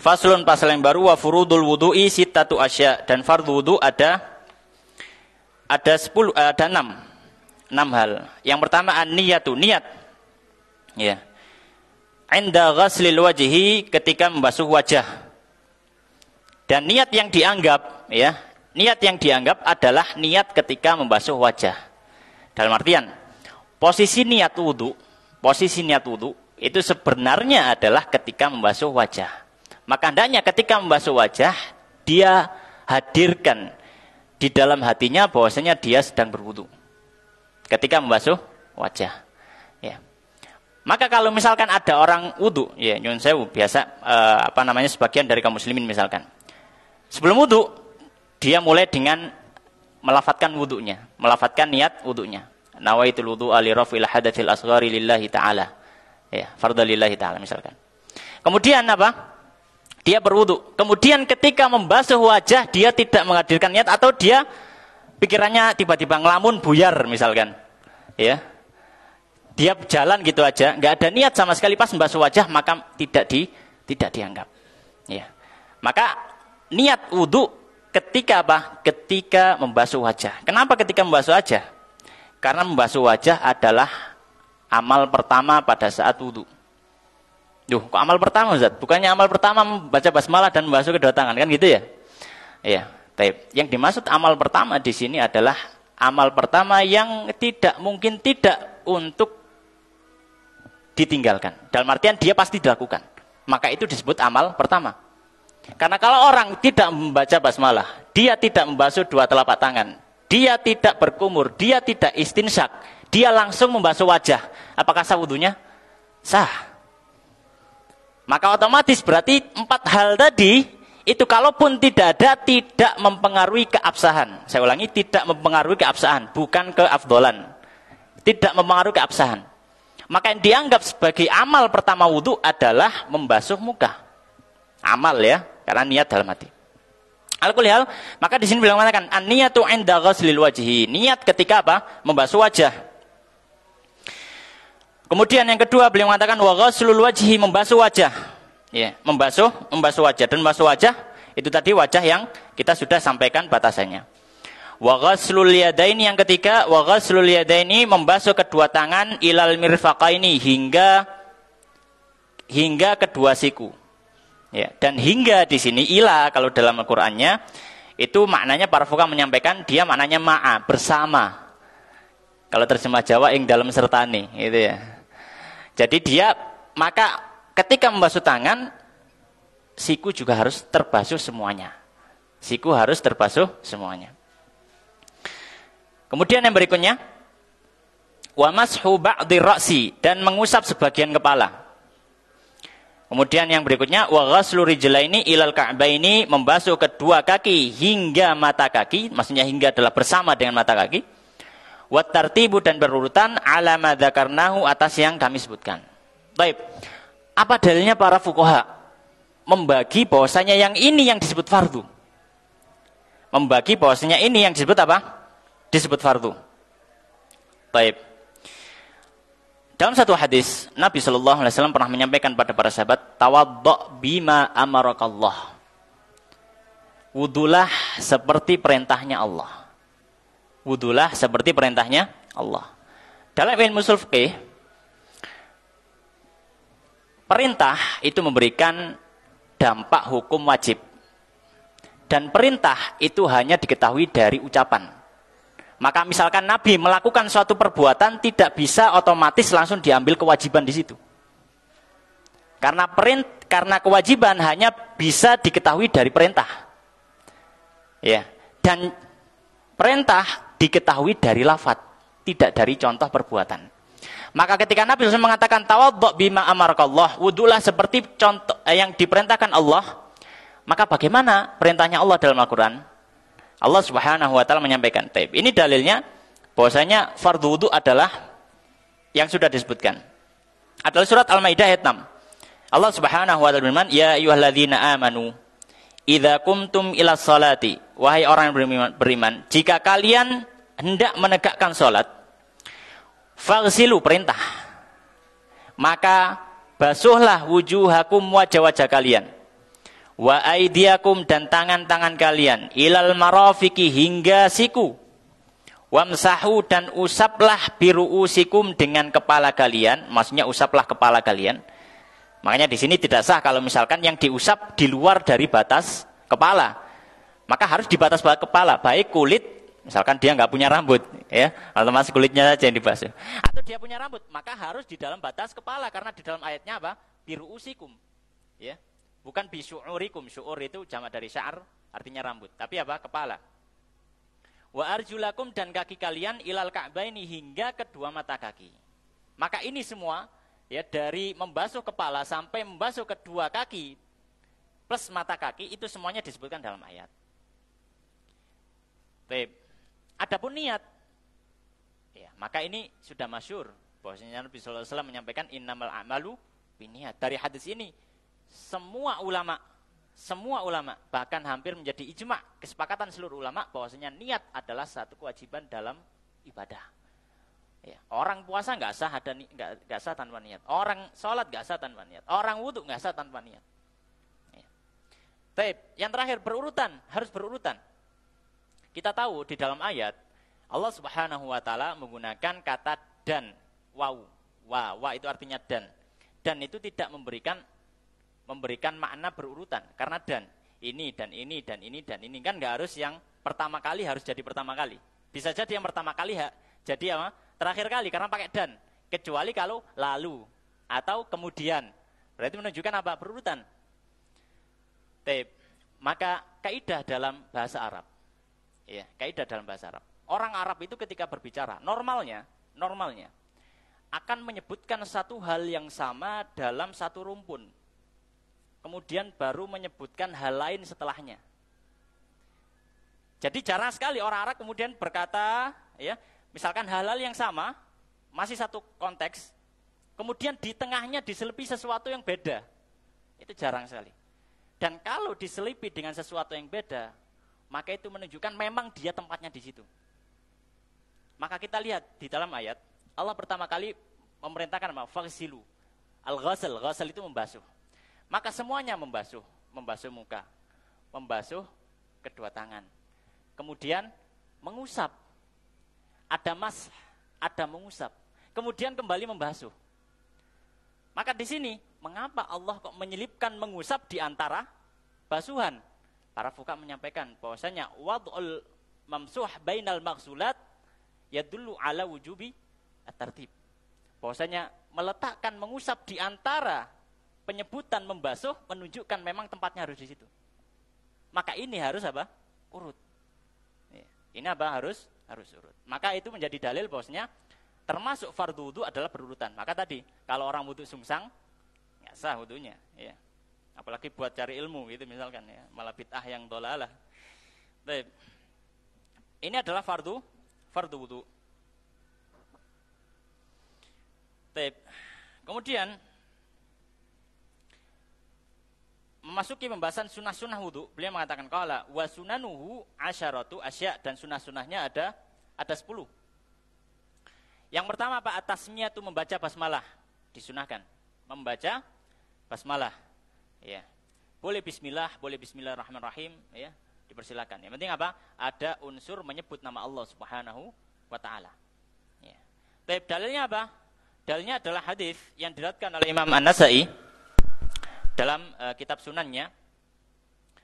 faslun, pasal yang baru, wa furudul wudu'i sittatu asya, dan fardhu wudu ada 6 hal. Yang pertama an-niyatu, niat. Ya. Inda ghaslil wajhi, ketika membasuh wajah. Dan niat yang dianggap, ya, niat yang dianggap adalah niat ketika membasuh wajah. Dalam artian posisi niat wudu itu sebenarnya adalah ketika membasuh wajah. Maka hendaknya ketika membasuh wajah, dia hadirkan di dalam hatinya bahwasanya dia sedang berwudu. Ketika membasuh wajah. Ya. Maka kalau misalkan ada orang wudu, ya nyun sewu, biasa sebagian dari kaum muslimin misalkan. Sebelum wudu, dia mulai dengan melafatkan wudunya, melafatkan niat wudunya. Nawaitul wudu li raf'il hadatsil asghari lillahi ta'ala. Ya, fardhu lillahi ta'ala misalkan. Kemudian dia berwudu. Kemudian ketika membasuh wajah, dia tidak menghadirkan niat, atau dia pikirannya tiba-tiba ngelamun buyar misalkan. Ya. Dia jalan gitu aja, nggak ada niat sama sekali pas membasuh wajah, maka tidak dianggap. Ya. Maka niat wudu ketika apa? Ketika membasuh wajah. Kenapa ketika membasuh wajah? Karena membasuh wajah adalah amal pertama pada saat wudhu. Duh, kok amal pertama Ustaz? Bukannya amal pertama membaca basmalah dan membasuh kedua tangan, kan gitu ya? Iya, taib. Yang dimaksud amal pertama di sini adalah amal pertama yang tidak mungkin tidak untuk ditinggalkan. Dalam artian dia pasti dilakukan. Maka itu disebut amal pertama. Karena kalau orang tidak membaca basmalah, dia tidak membasuh dua telapak tangan, dia tidak berkumur, dia tidak istinsyak, dia langsung membasuh wajah, apakah sah wudunya? Sah. Maka otomatis berarti 4 hal tadi itu kalaupun tidak ada, tidak mempengaruhi keabsahan. Saya ulangi, tidak mempengaruhi keabsahan, bukan keafdolan. Tidak mempengaruhi keabsahan. Maka yang dianggap sebagai amal pertama wudu adalah membasuh muka. Amal ya, karena niat dalam hati. Al-Kulihal, maka di sini beliau mengatakan an-niyatu 'inda ghaslil wajhi. Niat ketika apa? Membasuh wajah. Kemudian yang kedua beliau mengatakan wa ghaslul wajhi, membasuh wajah. Ya, membasuh wajah, dan membasuh wajah itu tadi wajah yang kita sudah sampaikan batasannya. Wa ghaslul yadaini, yang ketiga wa ghaslul yadaini, membasuh kedua tangan ilal mirfaqaini, hingga kedua siku. Ya, dan hingga di sini ila kalau dalam Al-Qur'annya itu maknanya para fuqaha menyampaikan dia maknanya ma'a, bersama. Kalau terjemah Jawa ing dalam sertane, gitu ya. Jadi dia maka ketika membasuh tangan, siku juga harus terbasuh semuanya. Siku harus terbasuh semuanya. Kemudian yang berikutnya, wa mashu ba'dhi ra'si, dan mengusap sebagian kepala. Kemudian yang berikutnya, wa ghaslu rijlaini ilal ka'baini, membasuh kedua kaki hingga mata kaki, maksudnya hingga adalah bersama dengan mata kaki. Wa tartibu, dan berurutan ala ma dzakarnahu, atas yang kami sebutkan. Baik. Apa dalilnya para fuqaha membagi bahwasanya yang ini yang disebut fardu? Membagi bahwasanya ini yang disebut apa? Disebut fardu. Baik. Dalam satu hadis, Nabi SAW pernah menyampaikan pada para sahabat, tawaddo' bima amarakallah. Wudulah seperti perintahnya Allah. Wudulah seperti perintahnya Allah. Dalam ilmu ushul fiqih, perintah itu memberikan dampak hukum wajib. Dan perintah itu hanya diketahui dari ucapan. Maka misalkan Nabi melakukan suatu perbuatan, tidak bisa otomatis langsung diambil kewajiban di situ. Karena kewajiban hanya bisa diketahui dari perintah. Ya. Dan perintah diketahui dari lafaz, tidak dari contoh perbuatan. Maka ketika Nabi SAW mengatakan tawaddo' bima amarakallah, wudulah seperti contoh yang diperintahkan Allah, maka bagaimana perintahnya Allah dalam Al-Quran? Allah Subhanahu wa taala menyampaikan, ini dalilnya bahwasanya fardhu wudu adalah yang sudah disebutkan. Adalah surat Al-Maidah ayat 6. Allah Subhanahu wa taala berfirman, ya ayyuhalladzina amanu idza qumtum ila sholati, wahai orang yang beriman, jika kalian hendak menegakkan salat, faghsilu, perintah, maka basuhlah wujuhakum, wajah-wajah kalian, wa aidiakum, dan tangan-tangan kalian, ilal marafiqi, hingga siku, wamsahu, dan usaplah biruusikum, dengan kepala kalian, maksudnya usaplah kepala kalian. Makanya di sini tidak sah kalau misalkan yang diusap di luar dari batas kepala. Maka harus di batas kepala, baik kulit, misalkan dia nggak punya rambut, ya, atau masih kulitnya saja yang dibasuh. Atau dia punya rambut, maka harus di dalam batas kepala, karena di dalam ayatnya apa? Biruusikum, ya. Bukan bisyu'urikum, syu'ur itu jamak dari sya'ar, artinya rambut. Tapi apa? Kepala. Wa arjulakum, dan kaki kalian ilal ka'baini, hingga kedua mata kaki. Maka ini semua, ya, dari membasuh kepala sampai membasuh kedua kaki plus mata kaki, itu semuanya disebutkan dalam ayat. Baik. Adapun niat, ya, maka ini sudah masyhur bahwasanya Nabi sallallahu alaihi wasallam menyampaikan innamal a'malu binniyat. Dari hadis ini semua ulama bahkan hampir menjadi ijma', kesepakatan seluruh ulama bahwasanya niat adalah satu kewajiban dalam ibadah. Ya, orang puasa nggak sah tanpa niat. Orang sholat nggak sah tanpa niat. Orang wudhu nggak sah tanpa niat. Ya. Taib, yang terakhir berurutan, harus berurutan. Kita tahu di dalam ayat Allah Subhanahu wa taala menggunakan kata dan, waw. Wa itu artinya dan. Dan itu tidak memberikan makna berurutan karena dan ini dan ini dan ini dan ini kan enggak harus yang pertama kali harus jadi pertama kali. Bisa jadi yang pertama kali jadi apa? Terakhir kali karena pakai dan. Kecuali kalau lalu atau kemudian. Berarti menunjukkan apa? Berurutan. Maka kaidah dalam bahasa Arab. Ya, kaidah dalam bahasa Arab. Orang Arab itu ketika berbicara, normalnya akan menyebutkan satu hal yang sama dalam satu rumpun. Kemudian baru menyebutkan hal lain setelahnya. Jadi jarang sekali orang Arab kemudian berkata, ya, misalkan hal-hal yang sama, masih satu konteks, kemudian di tengahnya diselipi sesuatu yang beda. Itu jarang sekali. Dan kalau diselipi dengan sesuatu yang beda, maka itu menunjukkan memang dia tempatnya di situ. Maka kita lihat di dalam ayat, Allah pertama kali memerintahkan apa? Faghsilu. Al-ghasal, ghasal itu membasuh. Maka semuanya membasuh muka, membasuh kedua tangan. Kemudian mengusap. Ada mas, ada mengusap. Kemudian kembali membasuh. Maka di sini, mengapa Allah kok menyelipkan mengusap di antara basuhan? Para fuqaha menyampaikan bahwasanya wad'ul mamsuh bainal maghsulat yadullu ala wujubi at-tartib. Bahwasanya meletakkan mengusap di antara penyebutan membasuh menunjukkan memang tempatnya harus di situ. Maka ini harus apa? Urut. Ini apa? Harus urut. Maka itu menjadi dalil bahwasanya termasuk fardhu wudu adalah berurutan. Maka tadi kalau orang wudu sungsang nggak sah wudunya, ya. Apalagi buat cari ilmu gitu misalkan, ya, malah bid'ah yang dhalalah. Baik. Ini adalah fardhu wudu. Baik. Kemudian memasuki pembahasan sunnah-sunnah wudu, beliau mengatakan qala wa sunanuhu asyaratu asya, dan sunnah-sunnahnya ada 10. Yang pertama apa? Atasnya itu membaca basmalah, disunahkan. Membaca basmalah. Ya. Boleh bismillah, boleh bismillahirrahmanirrahim, ya, dipersilakan. Yang penting apa? Ada unsur menyebut nama Allah Subhanahu wa taala. Ya. Tapi dalilnya apa? Dalilnya adalah hadis yang diriwayatkan oleh Imam An-Nasa'i dalam kitab sunannya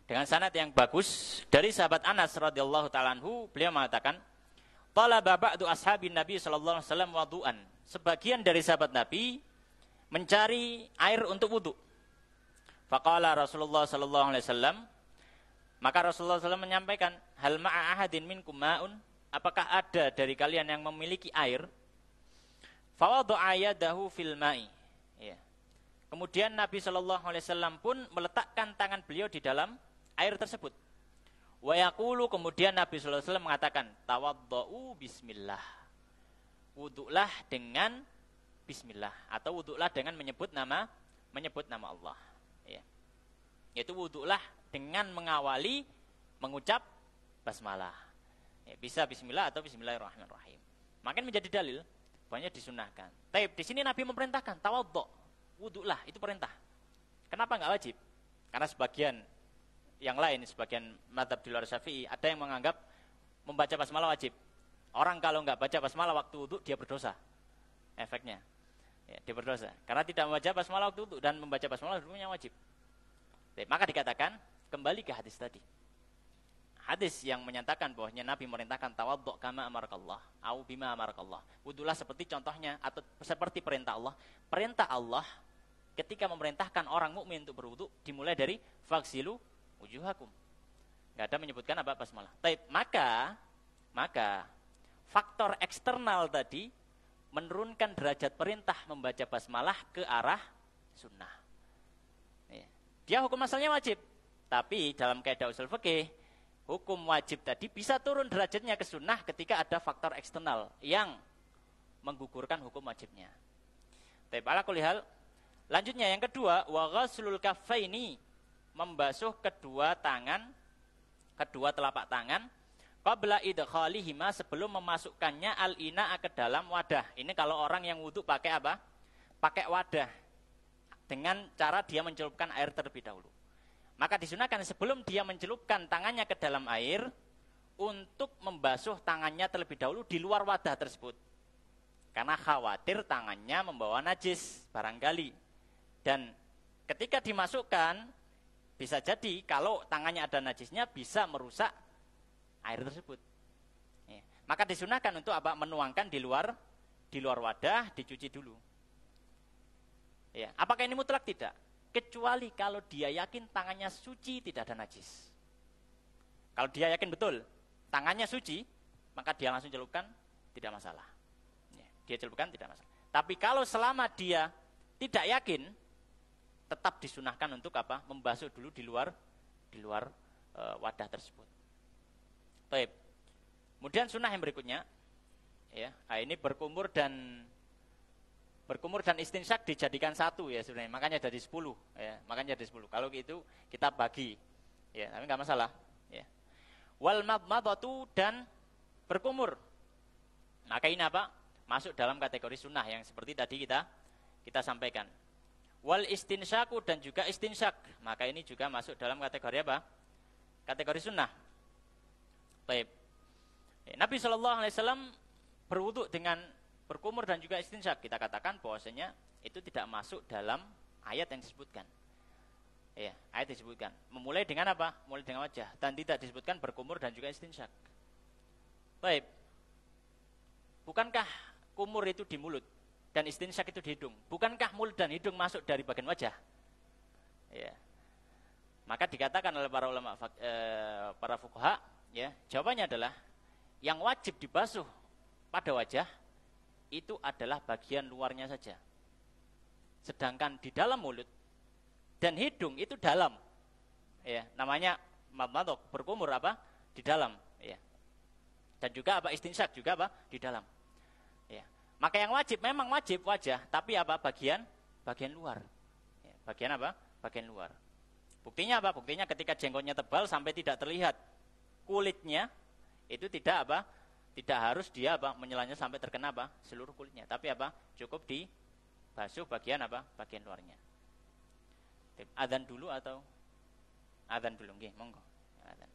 dengan sanad yang bagus dari sahabat Anas radhiyallahu taala anhu, beliau mengatakan talaba ba'du ashabin Nabi sallallahu alaihi wasallam wudu'an. Sebagian dari sahabat Nabi mencari air untuk wudu. Faqala Rasulullah sallallahu alaihi wasallam, maka Rasulullah SAW menyampaikan, hal ma'a ahadin minkum ma'un, apakah ada dari kalian yang memiliki air? Fawadha'a yadahu fil ma'i. Ya. Kemudian Nabi sallallahu alaihi wasallam pun meletakkan tangan beliau di dalam air tersebut. Wa yaqulu, kemudian Nabi sallallahu alaihi wasallam mengatakan, tawaddau bismillah. Wudulah dengan bismillah, atau wudulah dengan menyebut nama Allah. Ya. Yaitu wudulah dengan mengawali mengucap basmalah. Ya, bisa bismillah atau bismillahirrahmanirrahim. Makin menjadi dalil banyak disunahkan. Tapi di sini Nabi memerintahkan tawaddu, wudulah, itu perintah. Kenapa enggak wajib? Karena sebagian yang lain, sebagian mazhab di luar Syafi'i, ada yang menganggap membaca basmalah wajib. Orang kalau enggak baca basmalah waktu wudu, dia berdosa. Efeknya. Ya, dia berdosa. Karena tidak membaca basmalah waktu wudu, dan membaca basmalah hukumnya wajib. Jadi, maka dikatakan, kembali ke hadis tadi. Hadis yang menyatakan bahwasanya Nabi merintahkan tawaddu kama amarakallah, au bima amarakallah. Wudulah seperti contohnya atau seperti perintah Allah. Perintah Allah ketika memerintahkan orang mukmin untuk berwudu dimulai dari faghsilu wujuhakum. Enggak ada menyebutkan apa basmalah. Maka faktor eksternal tadi menurunkan derajat perintah membaca basmalah ke arah sunnah. Dia hukum asalnya wajib, tapi dalam kaidah usul fikih, hukum wajib tadi bisa turun derajatnya ke sunnah ketika ada faktor eksternal yang menggugurkan hukum wajibnya. Tapi ala kulli hal, lanjutnya yang kedua, wa ghaslul kaffaini, membasuh kedua telapak tangan qabla idkhalihima, sebelum memasukkannya al-ina ke dalam wadah. Ini kalau orang yang wudu pakai apa? Pakai wadah. Dengan cara dia mencelupkan air terlebih dahulu. Maka disunahkan sebelum dia mencelupkan tangannya ke dalam air untuk membasuh tangannya terlebih dahulu di luar wadah tersebut. Karena khawatir tangannya membawa najis barangkali. Dan ketika dimasukkan, bisa jadi kalau tangannya ada najisnya bisa merusak air tersebut. Ya. Maka disunahkan untuk apa? Menuangkan di luar wadah, dicuci dulu. Ya. Apakah ini mutlak? Tidak. Kecuali kalau dia yakin tangannya suci, tidak ada najis. Kalau dia yakin betul tangannya suci, maka dia langsung celupkan, tidak masalah. Ya. Dia celupkan, tidak masalah. Tapi kalau selama dia tidak yakin, tetap disunahkan untuk apa? Membasuh dulu di luar wadah tersebut. Baik. Kemudian sunnah yang berikutnya, ya, ini berkumur dan istinsyak dijadikan satu ya sebenarnya. Makanya dari 10, ya. Makanya dari 10. Kalau gitu kita bagi, ya, tapi nggak masalah. Ya. Wal madmadatu dan berkumur. Maka ini apa? Masuk dalam kategori sunnah yang seperti tadi kita sampaikan. Wal istinsyaku dan juga istinsyak. Maka ini juga masuk dalam kategori apa? Kategori sunnah. Baik. Nabi SAW berwudu dengan berkumur dan juga istinsyak. Kita katakan bahwasanya itu tidak masuk dalam ayat yang disebutkan. Ya, ayat disebutkan. Memulai dengan apa? Mulai dengan wajah. Dan tidak disebutkan berkumur dan juga istinsyak. Baik. Bukankah kumur itu di mulut dan istinsyak itu di hidung? Bukankah mulut dan hidung masuk dari bagian wajah? Ya. Maka dikatakan oleh para ulama, para fuqaha, ya, jawabannya adalah yang wajib dibasuh pada wajah itu adalah bagian luarnya saja. Sedangkan di dalam mulut dan hidung itu dalam. Ya, namanya madmadhah, berkumur apa? Di dalam, ya. Dan juga apa? Istinsyak juga apa? Di dalam. Ya. Maka yang wajib memang wajib wajah, tapi apa? Bagian luar. Ya, bagian apa? Bagian luar. Buktinya apa? Buktinya ketika jenggotnya tebal sampai tidak terlihat kulitnya, itu tidak apa? Tidak harus dia apa? Menyelanya sampai terkena apa? Seluruh kulitnya, tapi apa? Cukup dibasuh bagian apa? Bagian luarnya. Adzan dulu atau adzan belum? Nggih, monggo. Adzan.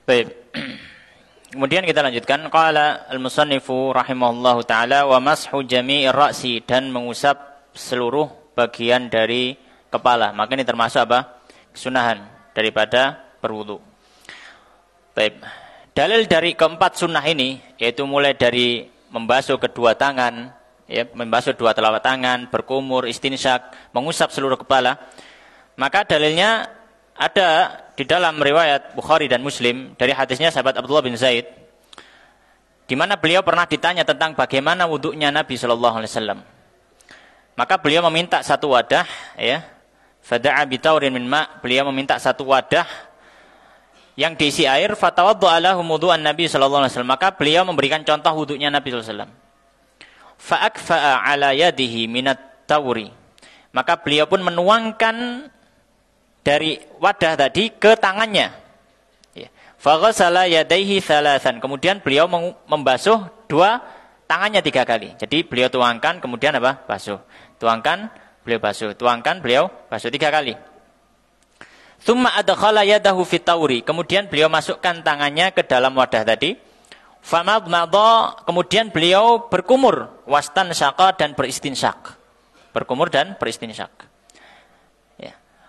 Baik. Kemudian kita lanjutkan. Qala al-musannifu rahimahullahu taala wa mashu jami'ir ra'si, dan mengusap seluruh bagian dari kepala. Maka ini termasuk apa? Kesunahan daripada berwudu. Baik. Dalil dari keempat sunnah ini yaitu mulai dari membasuh kedua tangan, ya, membasuh dua telapak tangan, berkumur, istinsyak, mengusap seluruh kepala. Maka dalilnya ada di dalam riwayat Bukhari dan Muslim dari hadisnya sahabat Abdullah bin Zaid, di mana beliau pernah ditanya tentang bagaimana wudunya Nabi Shallallahu Alaihi Wasallam. Maka beliau meminta satu wadah, ya, fada'a bitaurin min ma', beliau meminta satu wadah yang diisi air, fatawaddu'a lahum wudu'an Nabi Shallallahu Alaihi Wasallam. Maka beliau memberikan contoh wudunya Nabi Shallallahu Alaihi Wasallam. Fa'akfa'a ala yadihi minat tauri, maka beliau pun menuangkan dari wadah tadi ke tangannya. Faghasala yadaihi thalathan, kemudian beliau membasuh dua tangannya 3 kali. Jadi beliau tuangkan, kemudian apa? Basuh. Tuangkan, beliau basuh. Tuangkan, beliau basuh 3 kali. Tsumma adkhala yadahu fit tauri, kemudian beliau masukkan tangannya ke dalam wadah tadi. Famadmadha, kemudian beliau berkumur, wastansyaqa, dan beristinsyak. Berkumur dan beristinsyak.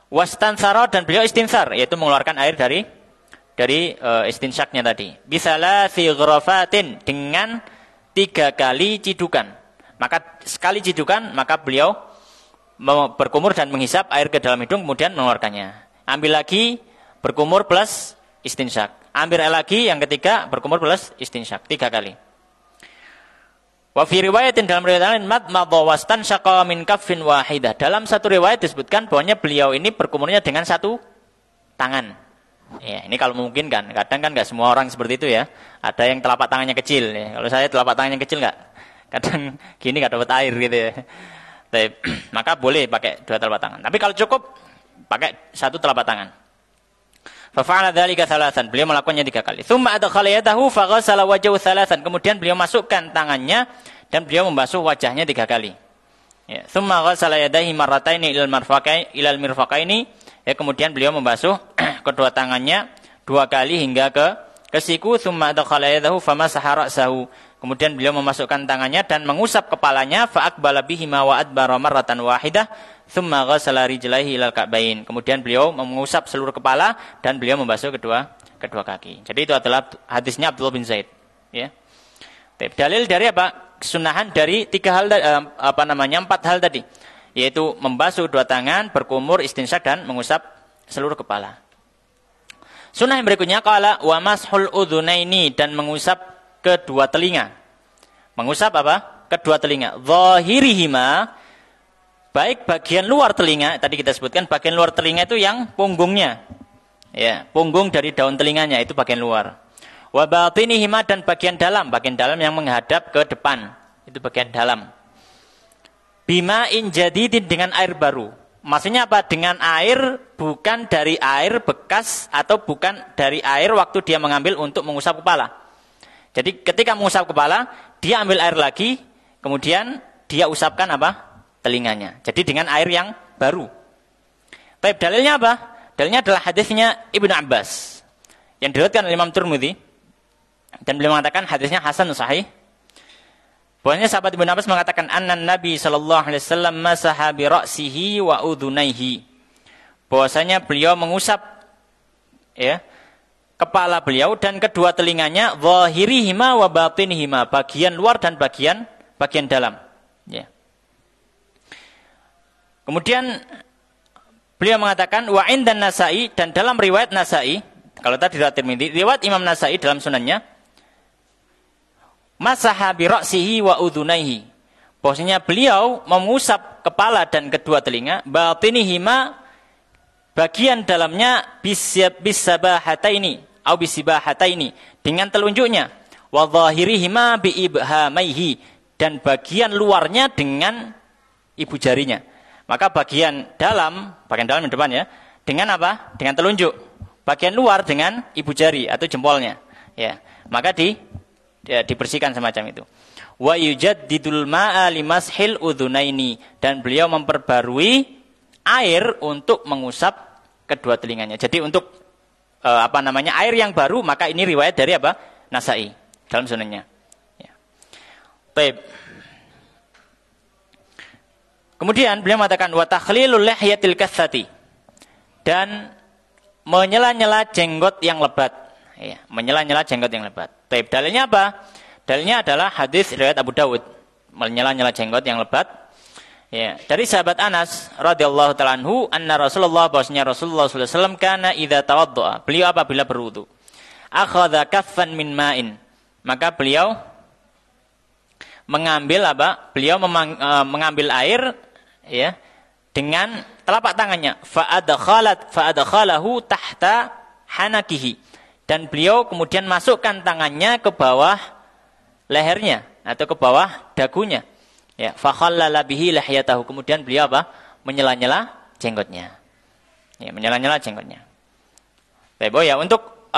Wastansara, dan beliau istinsar, yaitu mengeluarkan air dari istinsyaknya tadi. Bisalasi ghrafatin, dengan 3 kali cidukan. Maka sekali cidukan, maka beliau berkumur dan menghisap air ke dalam hidung, kemudian mengeluarkannya. Ambil lagi, berkumur plus istinsyak. Ambil lagi, yang ketiga, berkumur plus istinsyak. 3 kali. Wa fi riwayatin, dalam riwayat lain, madmadha wastansyaqa min kaffin wahidah. Dalam satu riwayat disebutkan bahwanya beliau ini berkumurnya dengan 1 tangan. Ya, ini kalau mungkin kan. Kadang kan nggak semua orang seperti itu ya. Ada yang telapak tangannya kecil. Ya. Kalau saya telapak tangannya kecil nggak. Kadang gini nggak dapat air gitu ya. Maka boleh pakai 2 telapak tangan. Tapi kalau cukup pakai 1 telapak tangan. Fafa'ala dzalika thalathan, beliau melakukannya 3 kali. Tsumma adkhala yadahu faghasala wajhahu thalathan, kemudian beliau masukkan tangannya dan beliau membasuh wajahnya 3 kali. Ya, tsumma ghasala yadayhi marrataini ilal mirfaqaini, ya, kemudian beliau membasuh kedua tangannya 2 kali hingga ke siku. Tsumma adkhala yadahu famasaha ra'sahu, kemudian beliau memasukkan tangannya dan mengusap kepalanya, fa aqbala bihima wa adbara marratan wahidah. Tsumma ghasala rijlaihi ilal ka'bain, kemudian beliau mengusap seluruh kepala dan beliau membasuh kedua kaki. Jadi itu adalah hadisnya Abdullah bin Zaid, ya. Dalil dari apa? Kesunahan dari 4 hal tadi, yaitu membasuh 2 tangan, berkumur, istinsyak, dan mengusap seluruh kepala. Sunnah yang berikutnya, qala wa mashul udhunaini, dan mengusap kedua telinga. Mengusap apa? Kedua telinga. Zahirihima, baik bagian luar telinga, tadi kita sebutkan bagian luar telinga itu yang punggungnya. Ya, punggung dari daun telinganya itu bagian luar. Wa batinihima, dan bagian dalam yang menghadap ke depan, itu bagian dalam. Bima'in jadidin, dengan air baru. Maksudnya apa? Dengan air, bukan dari air bekas atau bukan dari air waktu dia mengambil untuk mengusap kepala. Jadi ketika mengusap kepala, dia ambil air lagi, kemudian dia usapkan apa? Telinganya. Jadi dengan air yang baru. Baik, dalilnya apa? Dalilnya adalah hadisnya Ibnu Abbas yang diriwayatkan oleh Imam Tirmidzi, dan beliau mengatakan hadisnya hasan sahih. Bahwasanya sahabat Ibnu Abbas mengatakan annan Nabi sallallahu alaihi wasallam masaha bi ra'sihi wa udhunaihi. Bahwasanya beliau mengusap, ya, kepala beliau dan kedua telinganya, zahirihima wa batinihima, bagian luar dan bagian dalam, ya. Kemudian beliau mengatakan wa indan Nasa'i, dan dalam riwayat Nasa'i, kalau tadi riwayat Tirmidzi, riwayat Imam Nasa'i dalam sunannya, masaha bi ra'sihi wa udhunaihi, bahwasanya beliau mengusap kepala dan kedua telinga, batinihima, bagian dalamnya, bisabahataini atau bisibahataini, dengan telunjuknya, wa dhahirihima bi ibhamaihi, dan bagian luarnya dengan ibu jarinya. Maka bagian dalam yang depan, ya, dengan apa? Dengan telunjuk. Bagian luar dengan ibu jari atau jempolnya, ya. Maka dibersihkan semacam itu. Wa yujaddidul ma'a limashil udhunaini, dan beliau memperbarui air untuk mengusap kedua telinganya. Jadi untuk air yang baru, maka ini riwayat dari apa? Nasai dalam sunannya. Ya. Baik. Kemudian beliau mengatakan wa takhlilul lihyatil katsati, dan menyela-nyela jenggot yang lebat. Ya, menyela-nyela jenggot yang lebat. Baik, dalilnya apa? Dalilnya adalah hadis riwayat Abu Dawud, menyela-nyela jenggot yang lebat. Ya, dari sahabat Anas radhiyallahu taala anhu, anna Rasulullah, bahwasanya Rasulullah sallallahu alaihi wasallam kana idza tawaddaa, beliau apabila berwudu, akhadha kaffan min ma'in, maka beliau mengambil apa? Beliau mengambil air, ya, dengan telapak tangannya, fa'adkhalahu tahta hanakihi, dan beliau kemudian masukkan tangannya ke bawah lehernya atau ke bawah dagunya. Ya, fa khallala bihi lihiyatahu, kemudian beliau apa? Menyela-nyela jenggotnya. Ya, menyela-nyela jenggotnya. Baik, ya, untuk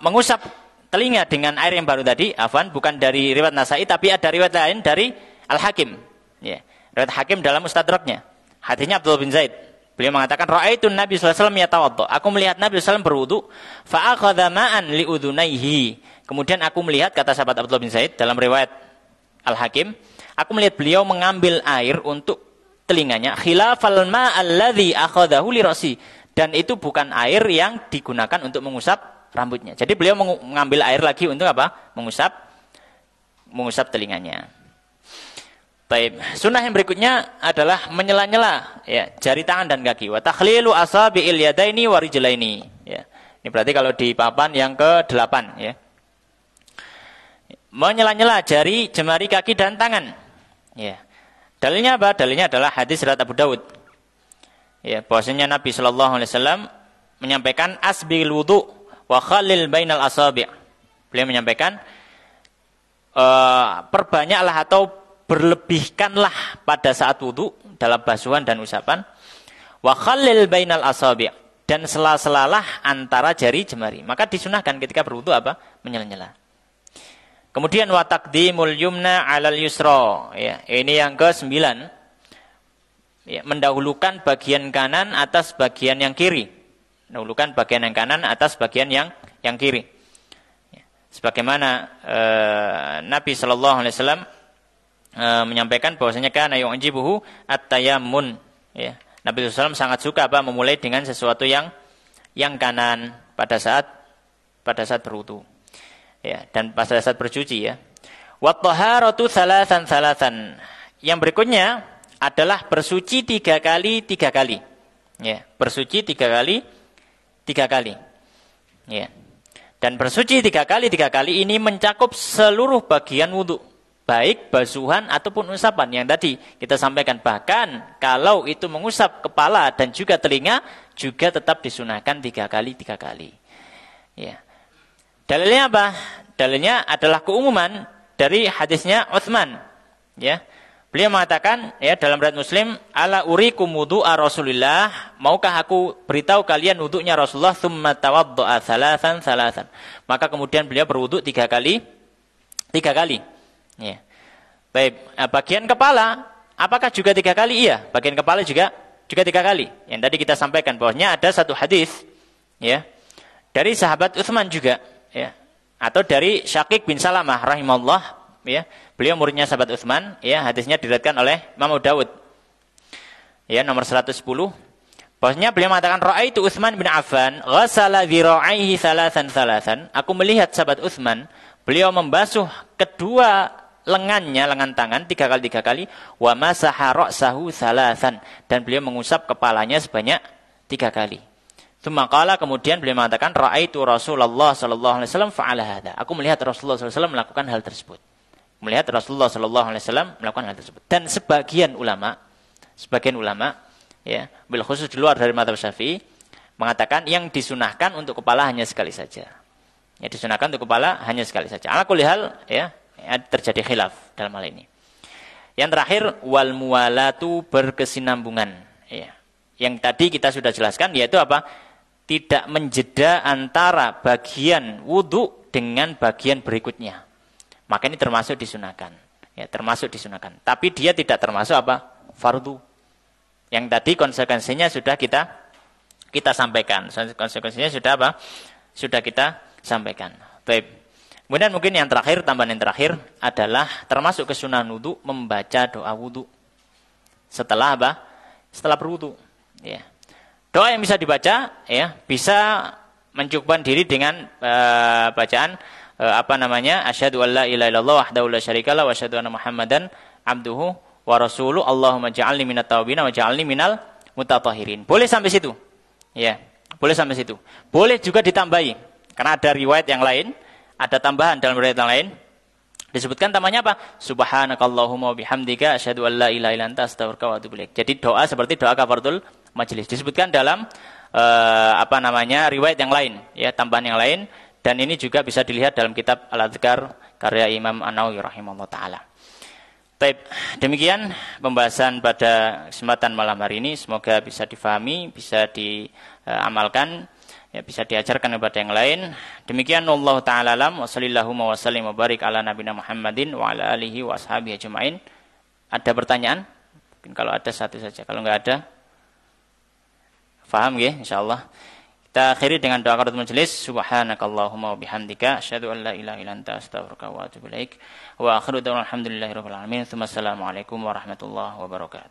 mengusap telinga dengan air yang baru tadi, afwan, bukan dari riwayat Nasai, tapi ada riwayat lain dari Al-Hakim. Ya, riwayat Hakim dalam Mustadraknya. Hadisnya Abdullah bin Zaid. Beliau mengatakan, ra'aitun Nabi sallallahu alaihi wasallam yatawaddo. Aku melihat Nabi sallallahu alaihi wasallam berwudu, fa akhadha ma'an li udhunayhi. Kemudian aku melihat, kata sahabat Abdullah bin Zaid dalam riwayat Al-Hakim, aku melihat beliau mengambil air untuk telinganya, khilafal ma'alladzi akhadahu li ra'si, dan itu bukan air yang digunakan untuk mengusap rambutnya. Jadi beliau mengambil air lagi untuk apa? Mengusap telinganya. Baik, sunnah yang berikutnya adalah menyela-nyela, ya, jari tangan dan kaki. Wa takhlilu asabi'il yadaini wa rijlaini. Ya. Ini berarti kalau di papan yang ke-8, ya. Menyela-nyela jari, jemari kaki dan tangan. Ya. Dalilnya apa? Dalilnya adalah hadis riwayat Abu Dawud. Ya, bahwasanya Nabi sallallahu alaihi wasallam menyampaikan asbil wudu wa khallil bainal asabi'. Beliau menyampaikan perbanyaklah atau berlebihkanlah pada saat wudu dalam basuhan dan usapan, wa khallil bainal asabi', dan sela-selalah antara jari jemari. Maka disunahkan ketika berwudu apa? Menyela-nyela. Kemudian wa taqdimul yumna 'alal yusra, ya, ini yang ke-9. Ya, mendahulukan bagian kanan atas bagian yang kiri. Mendahulukan bagian yang kanan atas bagian yang kiri. Ya. Sebagaimana Nabi sallallahu alaihi wasallam menyampaikan bahwasanya kana yu'jibuhu at-tayammun, ya. Nabi SAW sangat suka apa? Memulai dengan sesuatu yang kanan pada saat berwudu, ya, dan pada saat bercuci, ya. Wa taharatu thalathan. Yang berikutnya adalah bersuci 3 kali. Ya, bersuci 3 kali. Ya. Dan bersuci 3 kali ini mencakup seluruh bagian wudu, baik basuhan ataupun usapan yang tadi kita sampaikan. Bahkan kalau itu mengusap kepala dan juga telinga juga tetap disunahkan 3 kali. Ya. Dalilnya apa? Dalilnya adalah keumuman dari hadisnya Utsman. Ya. Beliau mengatakan, ya, dalam riwayat Muslim, ala urikum wudu'a Rasulillah, maukah aku beritahu kalian wudunya Rasulullah, tsumma tawaddu'a thalathan. Maka kemudian beliau berwudu 3 kali. Ya. Baik, bagian kepala apakah juga 3 kali? Iya, bagian kepala juga 3 kali. Yang tadi kita sampaikan bahwasanya ada satu hadis, ya, dari sahabat Utsman juga, ya, atau dari Syaqiq bin Salamah rahimahullah, ya. Beliau muridnya sahabat Utsman, ya, hadisnya diriwayatkan oleh Imam Abu Dawud. Ya, nomor 110. Bahwasanya beliau mengatakan ra'aitu Utsman bin Affan ghassala dhira'aihi thalathan. Aku melihat sahabat Utsman, beliau membasuh kedua lengan tangan 3 kali, wa masaha ra'sahu thalathan, dan beliau mengusap kepalanya sebanyak 3 kali. Tsumma qala, kemudian beliau mengatakan ra'aitu Rasulullah sallallahu alaihi wasallam fa'ala hadza. Aku melihat Rasulullah sallallahu alaihi wasallam melakukan hal tersebut. Dan sebagian ulama, ya, bil khusus di luar dari mazhab Syafi'i, mengatakan yang disunahkan untuk kepala hanya sekali saja. Ya, disunahkan untuk kepala hanya sekali saja. Ala kulli hal, ya, terjadi khilaf dalam hal ini. Yang terakhir, wal muwalatu, berkesinambungan, ya. Yang tadi kita sudah jelaskan, yaitu apa? Tidak menjeda antara bagian wudu dengan bagian berikutnya. Maka ini termasuk disunahkan, ya, termasuk disunahkan. Tapi dia tidak termasuk apa? Fardu. Yang tadi konsekuensinya sudah kita kita sampaikan. Konsekuensinya sudah apa? Sudah kita sampaikan. Baik. Kemudian mungkin yang terakhir, tambahan yang terakhir adalah termasuk kesunahan wudu membaca doa wudu. Setelah apa? Setelah berwudu. Ya. Doa yang bisa dibaca, ya, bisa mencukupkan diri dengan bacaan asyhadu an la ilaha illallah wahdahu la syarikalah wa asyhadu anna Muhammadan abduhu wa rasuluh. Allahumma ja'alni minat tawabin wa ja'alni minal mutatahhirin. Boleh sampai situ. Ya, boleh sampai situ. Boleh juga ditambahi. Karena ada riwayat yang lain, ada tambahan dalam riwayat yang lain. Disebutkan tambahnya apa? Subhanakallahumma wa bihamdika asyhadu an la ilaha illa anta astaghfiruka wa atubu ilaik. Jadi doa seperti doa kafaratul majelis. Disebutkan dalam riwayat yang lain, ya, tambahan yang lain, dan ini juga bisa dilihat dalam kitab Al-Adhkar karya Imam An-Nawawi rahimahullah taala. Baik, demikian pembahasan pada kesempatan malam hari ini. Semoga bisa difahami, bisa diamalkan, ya, bisa diajarkan kepada yang lain. Demikian wallahu taala alam wa sallallahu wa sallim wa barik ala nabiyina Muhammadin wa ala alihi wa ashabihi ajmain. Ada pertanyaan? Mungkin kalau ada satu saja, kalau enggak ada faham ya insyaallah. Kita akhiri dengan doa kafaratul majelis. Subhanakallahumma wa bihamdika asyhadu an la ilaha illa anta astaghfiruka wa atubu ilaik. Wa akhiru da'wana alhamdulillahirabbil alamin. Assalamualaikum warahmatullahi wabarakatuh.